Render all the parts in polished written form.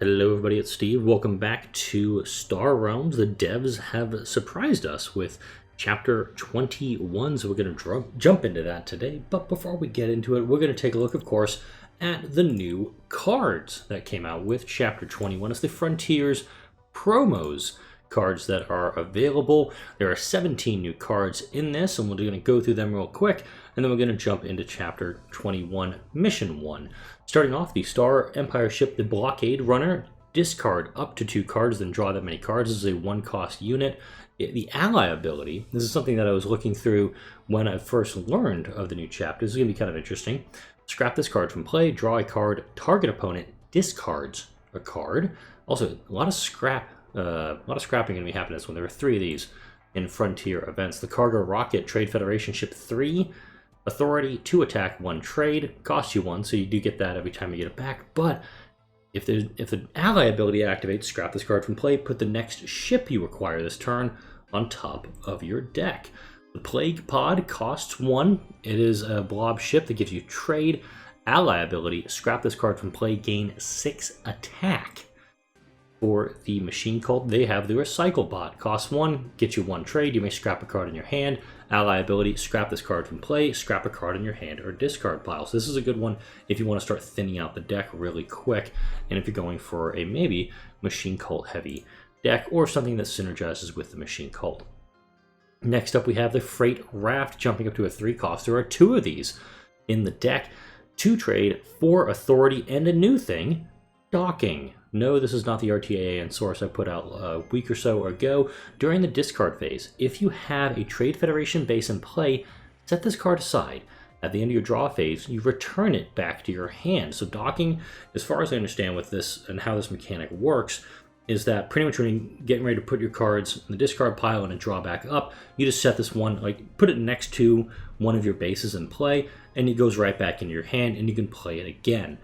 Hello everybody, it's Steve. Welcome back to Star Realms. The devs have surprised us with Chapter 21, so we're going to jump into that today. But before we get into it, we're going to take a look, of course, at the new cards that came out with Chapter 21. It's the Frontiers promos cards that are available. There are 17 new cards in this, and we're going to go through them real quick, and then we're going to jump into Chapter 21, Mission 1. Starting off, the Star Empire ship, the Blockade Runner. Discard up to 2 cards, then draw that many cards. This is a 1-cost unit. The ally ability, this is something that I was looking through when I first learned of the new chapter. This is going to be kind of interesting. Scrap this card from play, draw a card, target opponent discards a card. Also, a lot of scrapping going to be happening this one. There are 3 of these in Frontier events. The Cargo Rocket Trade Federation ship 3. Authority, 2 attack, 1 trade, costs you 1, so you do get that every time you get it back. But if the ally ability activates, scrap this card from play, put the next ship you acquire this turn on top of your deck. The Plague Pod costs 1. It is a Blob ship that gives you trade, ally ability, scrap this card from play, gain 6 attack. For the Machine Cult, they have the Recycle Bot. Costs 1, gets you 1 trade. You may scrap a card in your hand. Ally ability, scrap this card from play, scrap a card in your hand or discard pile. So this is a good one if you want to start thinning out the deck really quick, and if you're going for a maybe Machine Cult heavy deck or something that synergizes with the Machine Cult. Next up, we have the Freight Raft, jumping up to a 3-cost. There are 2 of these in the deck. 2 trade, 4 authority, and a new thing, docking. No, this is not the RTAA and source I put out a week or so ago. During the discard phase, if you have a Trade Federation base in play, set this card aside. At the end of your draw phase, you return it back to your hand. So docking, as far as I understand with this and how this mechanic works, is that pretty much when you're getting ready to put your cards in the discard pile and then draw back up, you just set this one, like put it next to one of your bases in play, and it goes right back into your hand and you can play it again.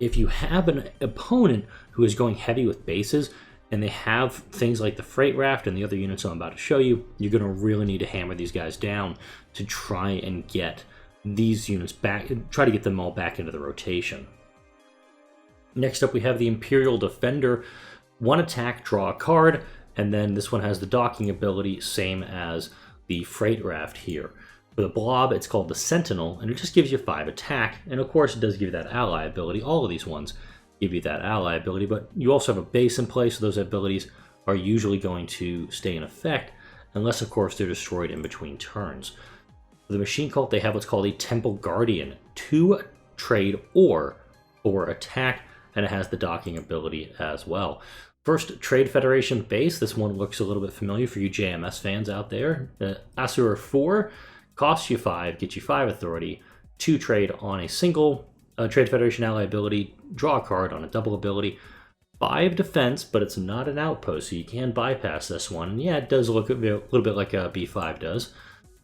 If you have an opponent who is going heavy with bases and they have things like the Freight Raft and the other units I'm about to show you, you're going to really need to hammer these guys down to try and get these units back, try to get them all back into the rotation. Next up, we have the Imperial Defender. 1 attack, draw a card, and then this one has the docking ability, same as the Freight Raft here. For the Blob, it's called the Sentinel, and it just gives you 5 attack, and of course it does give you that ally ability. All of these ones give you that ally ability, but you also have a base in place, so those abilities are usually going to stay in effect, unless of course they're destroyed in between turns. For the Machine Cult, they have what's called a Temple Guardian. 2 trade or 4 attack, and it has the docking ability as well. First, Trade Federation base. This one looks a little bit familiar for you JMS fans out there. Asura 4. Costs you 5, gets you 5 authority, 2 trade on a single Trade Federation ally ability, draw a card on a double ability, 5 defense, but it's not an outpost, so you can bypass this one. And yeah, it does look a little bit like a B5 does.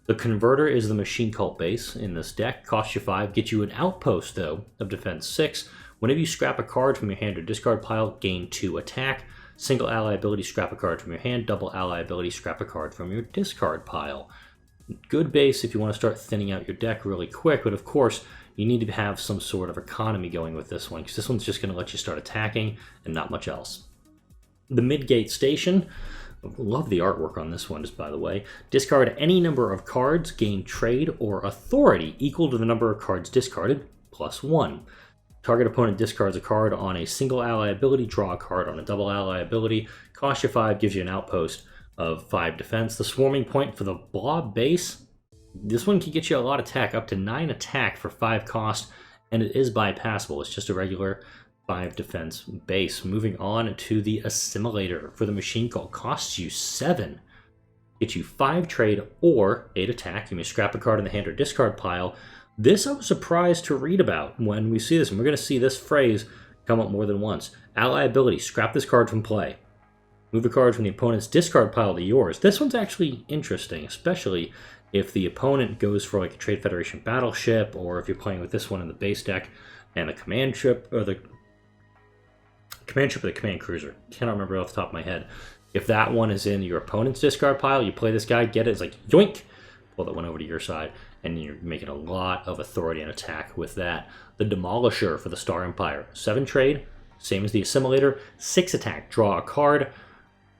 The Converter is the Machine Cult base in this deck, costs you 5, gets you an outpost though of defense 6. Whenever you scrap a card from your hand or discard pile, gain 2 attack. Single ally ability, scrap a card from your hand. Double ally ability, scrap a card from your discard pile. Good base if you want to start thinning out your deck really quick, but of course you need to have some sort of economy going with this one, because this one's just going to let you start attacking and not much else. The Midgate Station, love the artwork on this one just by the way. Discard any number of cards, gain trade or authority equal to the number of cards discarded, +1. Target opponent discards a card on a single ally ability, draw a card on a double ally ability, costs you 5, gives you an outpost of 5 defense. The Swarming Point for the Blob base, this one can get you a lot of attack, up to 9 attack for 5 cost, and it is bypassable. It's just a regular 5 defense base. Moving on to the Assimilator for the Machine Cult, costs you 7, gets you 5 trade or 8 attack. You may scrap a card in the hand or discard pile. This I was surprised to read about when we see this, and we're going to see this phrase come up more than once. Ally ability, scrap this card from play. Move a card from the opponent's discard pile to yours. This one's actually interesting, especially if the opponent goes for like a Trade Federation battleship, or if you're playing with this one in the base deck, and the command ship, or the command cruiser. Cannot remember off the top of my head. If that one is in your opponent's discard pile, you play this guy, get it, it's like yoink, pull that one over to your side, and you're making a lot of authority and attack with that. The Demolisher for the Star Empire. 7 trade, same as the Assimilator, 6 attack, draw a card.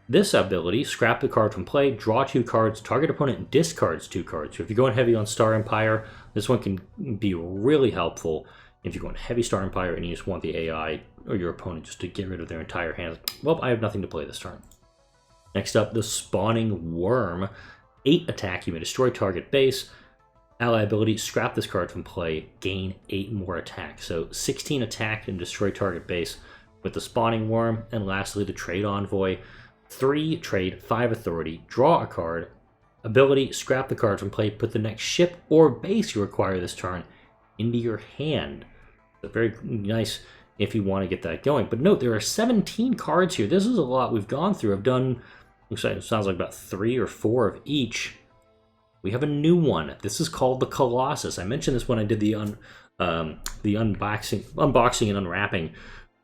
This ability, scrap the card from play, draw 2 cards, target opponent discards 2 cards. So if you're going heavy on Star Empire, this one can be really helpful. If you're going heavy Star Empire and you just want the AI or your opponent just to get rid of their entire hand, well, I have nothing to play this turn. Next up, the Spawning Worm. 8 attack, you may destroy target base. Ally ability, scrap this card from play, gain 8 more attack. So 16 attack and destroy target base with the Spawning Worm. And lastly, the Trade Envoy. 3 trade, 5 authority, draw a card. Ability, scrap the card from play, put the next ship or base you acquire this turn into your hand. So very nice if you want to get that going. But note, there are 17 cards here. This is a lot we've gone through. I've done, looks like it sounds like about 3 or 4 of each. We have a new one. This is called the Colossus. I mentioned this when I did the unboxing and unwrapping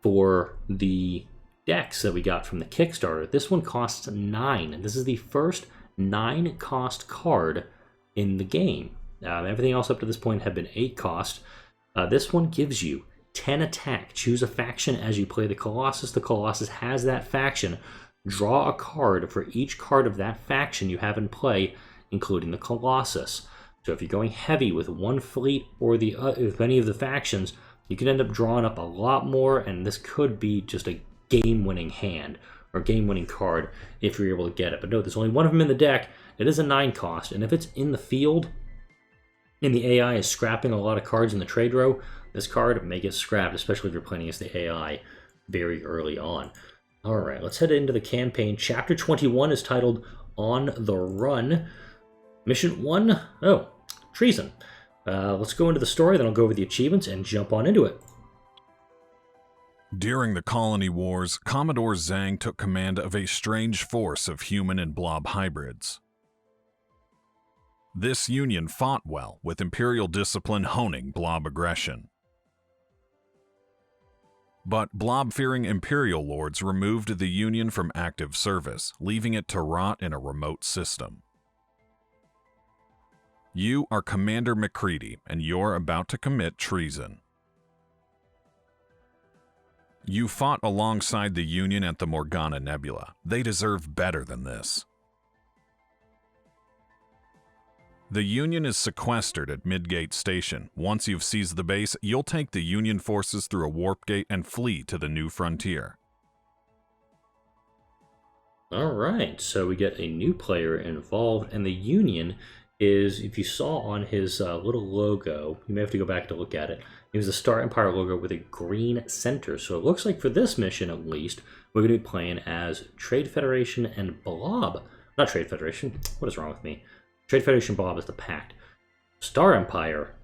for the decks that we got from the Kickstarter. This one costs 9, and this is the first 9 cost card in the game. Everything else up to this point had been 8 cost. This one gives you 10 attack. Choose a faction as you play the Colossus. The Colossus has that faction. Draw a card for each card of that faction you have in play, including the Colossus. So if you're going heavy with one fleet or with any of the factions, you can end up drawing up a lot more, and this could be just a game-winning hand or game-winning card if you're able to get it. But note, there's only one of them in the deck. It is a 9 cost, and if it's in the field and the AI is scrapping a lot of cards in the trade row, this card may get scrapped, especially if you're playing against the AI very early on. All right, let's head into the campaign. Chapter 21 is titled On the Run. Mission 1, Treason. Let's go into the story, then I'll go over the achievements and jump on into it. During the Colony Wars, Commodore Zhang took command of a strange force of human and blob hybrids. This union fought well, with Imperial discipline honing blob aggression. But blob-fearing Imperial lords removed the union from active service, leaving it to rot in a remote system. You are Commander McCready, and you're about to commit treason. You fought alongside the Union at the Morgana Nebula. They deserve better than this. The Union is sequestered at Midgate Station. Once you've seized the base, you'll take the Union forces through a warp gate and flee to the new frontier. Alright, so we get a new player involved, and the Union is, if you saw on his little logo, you may have to go back to look at it, it was the Star Empire logo with a green center. So it looks like for this mission, at least, we're going to be playing as Trade Federation and Blob. Not Trade Federation. What is wrong with me? Trade Federation Blob is the Pact. Star Empire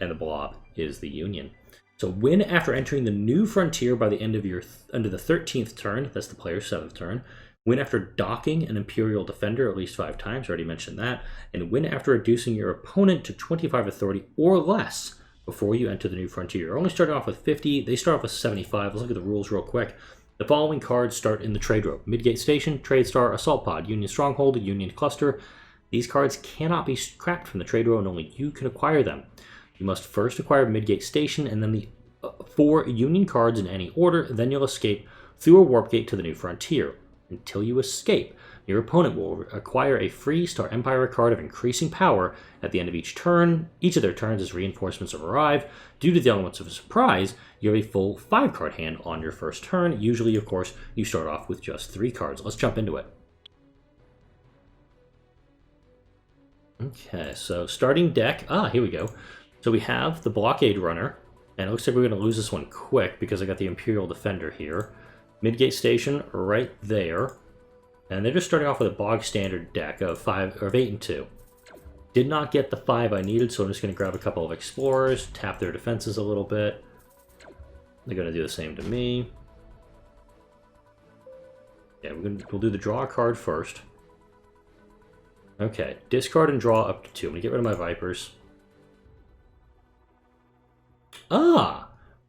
and the Blob is the Union. So win after entering the new frontier by the end of your under the 13th turn. That's the player's 7th turn. Win after docking an Imperial Defender at least 5 times. Already mentioned that. And win after reducing your opponent to 25 authority or less before you enter the new frontier. You're only starting off with 50. They start off with 75. Let's look at the rules real quick. The following cards start in the trade row: Midgate Station, Trade Star, Assault Pod, Union Stronghold, Union Cluster. These cards cannot be scrapped from the trade row, and only you can acquire them. You must first acquire Midgate Station and then the 4 Union cards in any order. Then you'll escape through a warp gate to the new frontier. Until you escape, your opponent will acquire a free Star Empire card of increasing power at the end of each turn. Each of their turns as reinforcements arrive. Due to the elements of a surprise, you have a full 5-card hand on your first turn. Usually, of course, you start off with just 3 cards. Let's jump into it. Okay, so starting deck. Here we go. So we have the Blockade Runner, and it looks like we're going to lose this one quick because I got the Imperial Defender here. Midgate Station right there. And they're just starting off with a bog standard deck of 8 and 2. Did not get the 5 I needed, so I'm just going to grab a couple of Explorers, tap their defenses a little bit. They're going to do the same to me. Yeah, we'll do the draw card first. Okay, discard and draw up to 2. I'm going to get rid of my Vipers.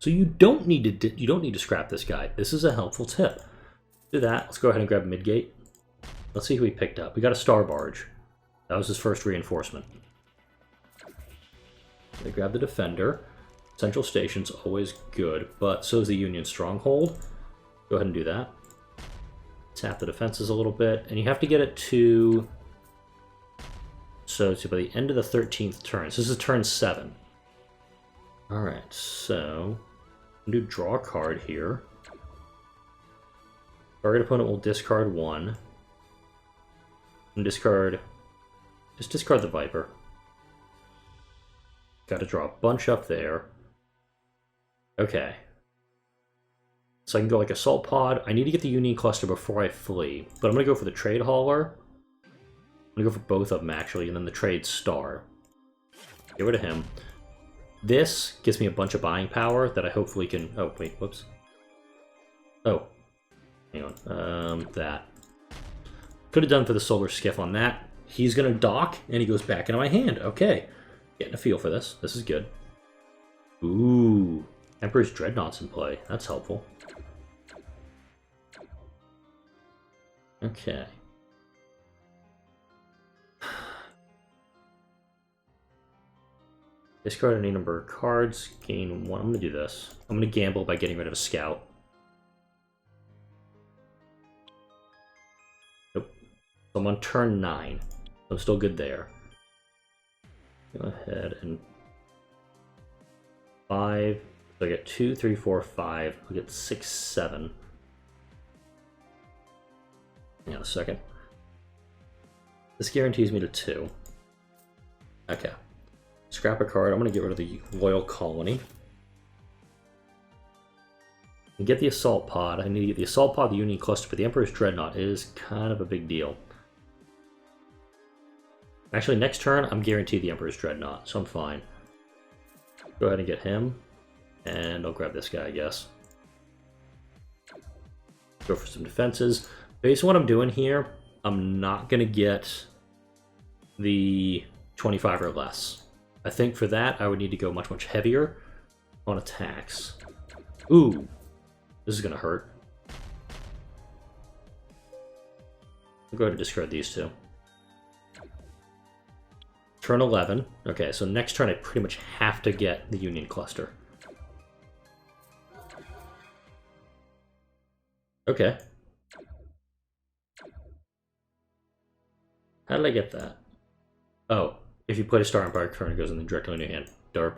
So you don't need to scrap this guy. This is a helpful tip. Do that. Let's go ahead and grab Midgate. Let's see who we picked up. We got a Star Barge. That was his first reinforcement. They grab the Defender. Central Station's always good, but so is the Union Stronghold. Go ahead and do that. Tap the defenses a little bit, and you have to get it to... So by the end of the 13th turn. So this is turn 7. Alright, so... I'm going to draw a card here. Target opponent will discard 1. And discard... Just discard the Viper. Got to draw a bunch up there. Okay. So I can go like Assault Pod. I need to get the Union Cluster before I flee. But I'm going to go for the Trade Hauler. I'm going to go for both of them, actually, and then the Trade Star. Get rid of him. This gives me a bunch of buying power that I hopefully can... Oh, wait, whoops. Oh. Hang on. That. Could have done for the Solar Skiff on that. He's going to dock, and he goes back into my hand. Okay. Getting a feel for this. This is good. Ooh. Emperor's Dreadnought's in play. That's helpful. Okay. Discard any number of cards. Gain 1. I'm going to do this. I'm going to gamble by getting rid of a scout. Nope. So I'm on turn 9. I'm still good there. Go ahead and 5. So I get 2, 3, 4, 5. I'll get 6, 7. Hang on a second. This guarantees me to 2. Okay. Scrap a card. I'm going to get rid of the Loyal Colony. And get the Assault Pod. I need to get the Assault Pod, the Union Cluster, but the Emperor's Dreadnought is kind of a big deal. Actually, next turn, I'm guaranteed the Emperor's Dreadnought, so I'm fine. Go ahead and get him. And I'll grab this guy, I guess. Go for some defenses. Based on what I'm doing here, I'm not going to get the 25 or less. I think for that, I would need to go much, much heavier on attacks. Ooh. This is going to hurt. I'll go ahead and discard these two. Turn 11. Okay, so next turn I pretty much have to get the Union Cluster. Okay. How did I get that? Oh, if you play a Star Empire turn, it goes in directly in your hand. Derp.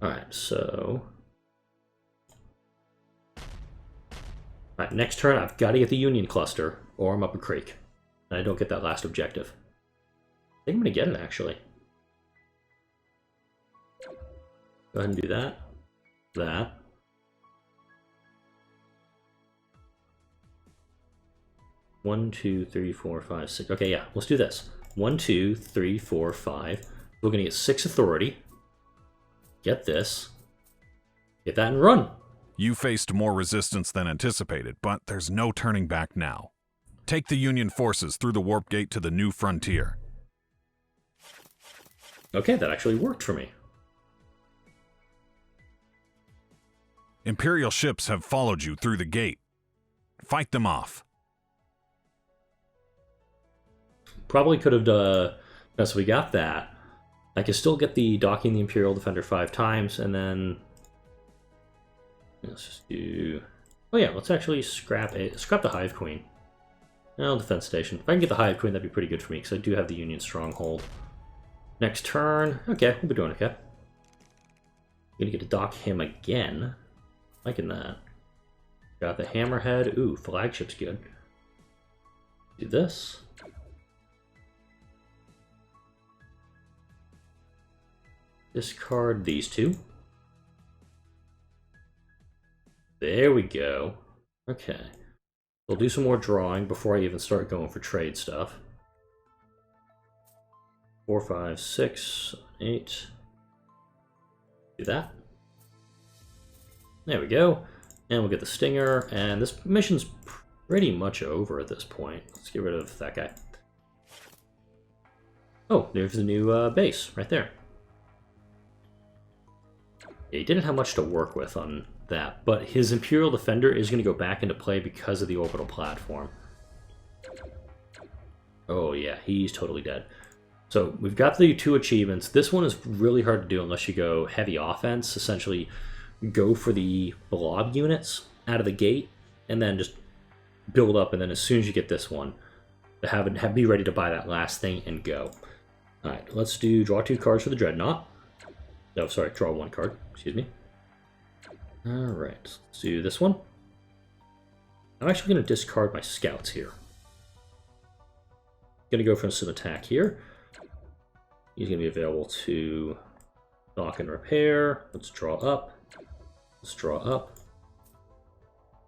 Alright, so... Alright, next turn I've got to get the Union Cluster, or I'm up a creek. And I don't get that last objective. I think I'm going to get it, actually. Go ahead and do that. That. One, 2, 3, 4, 5, 6. Okay, yeah, let's do this. 1, 2, 3, 4, 5. We're going to get 6 authority. Get this. Get that and run. You faced more resistance than anticipated, but there's no turning back now. Take the Union forces through the warp gate to the new frontier. Okay, that actually worked for me. Imperial ships have followed you through the gate. Fight them off. Probably could have done... So we got that. I can still get the docking the Imperial Defender 5 times, and then... Let's just do... Oh yeah, let's actually scrap the Hive Queen. No, Defense Station. If I can get the Hive Queen, that'd be pretty good for me, because I do have the Union Stronghold. Next turn... Okay, we'll be doing okay. Gonna get to dock him again. Liking that. Got the Hammerhead. Ooh, Flagship's good. Do this. Discard these two. There we go. Okay. We'll do some more drawing before I even start going for trade stuff. 4, 5, 6, 8. Do that. There we go. And we'll get the Stinger, and this mission's pretty much over at this point. Let's get rid of that guy. Oh, there's the new base right there. Yeah, he didn't have much to work with on that, but his Imperial Defender is going to go back into play because of the orbital platform. Oh yeah, he's totally dead. So we've got the 2 achievements. This one is really hard to do unless you go heavy offense. Essentially, go for the blob units out of the gate, and then just build up. And then as soon as you get this one, be ready to buy that last thing and go. All right, let's draw 2 cards for the Dreadnought. No, sorry, draw 1 card. Excuse me. All right, let's do this one. I'm actually going to discard my scouts here. Going to go for some attack here. He's going to be available to dock and repair. Let's draw up. Let's draw up.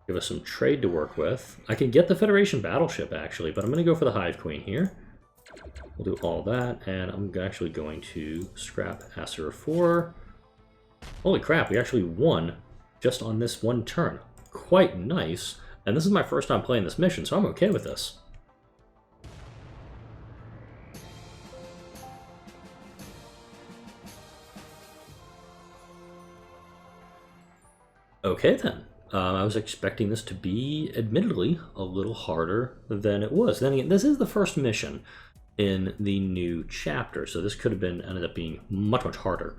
Give us some trade to work with. I can get the Federation battleship, actually, but I'm going to go for the Hive Queen here. We'll do all that, and I'm actually going to scrap Asura 4. Holy crap, we actually won just on this one turn. Quite nice. And this is my first time playing this mission, so I'm okay with this. Okay then. I was expecting this to be, admittedly, a little harder than it was. Then again, this is the first mission in the new chapter, so this could have ended up being much, much harder.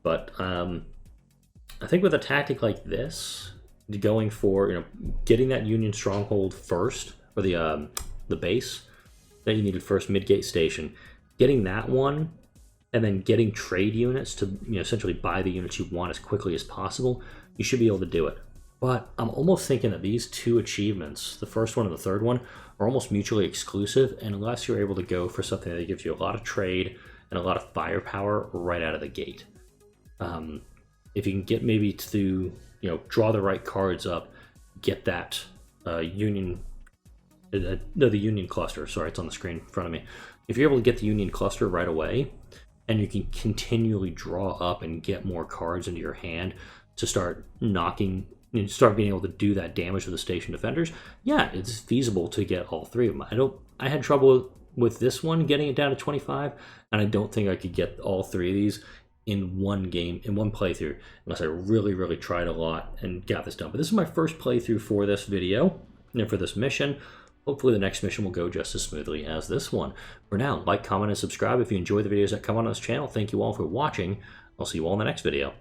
But I think with a tactic like this, going for, getting that Union stronghold first, or the base that you needed first, Midgate Station, getting that one, and then getting trade units to essentially buy the units you want as quickly as possible, you should be able to do it. But I'm almost thinking that these 2 achievements, the first one and the third one, are almost mutually exclusive, and unless you're able to go for something that gives you a lot of trade and a lot of firepower right out of the gate. If you can get maybe to, draw the right cards up, get that Union, the Union cluster, sorry, it's on the screen in front of me. If you're able to get the Union cluster right away, and you can continually draw up and get more cards into your hand to start knocking, start being able to do that damage to the station defenders, yeah, it's feasible to get all 3 of them. I had trouble with this one getting it down to 25, and I don't think I could get all 3 of these in one game, in one playthrough, unless I really, really tried a lot and got this done. But this is my first playthrough for this video and for this mission. Hopefully the next mission will go just as smoothly as this one. For now, like, comment, and subscribe if you enjoy the videos that come on this channel. Thank you all for watching. I'll see you all in the next video.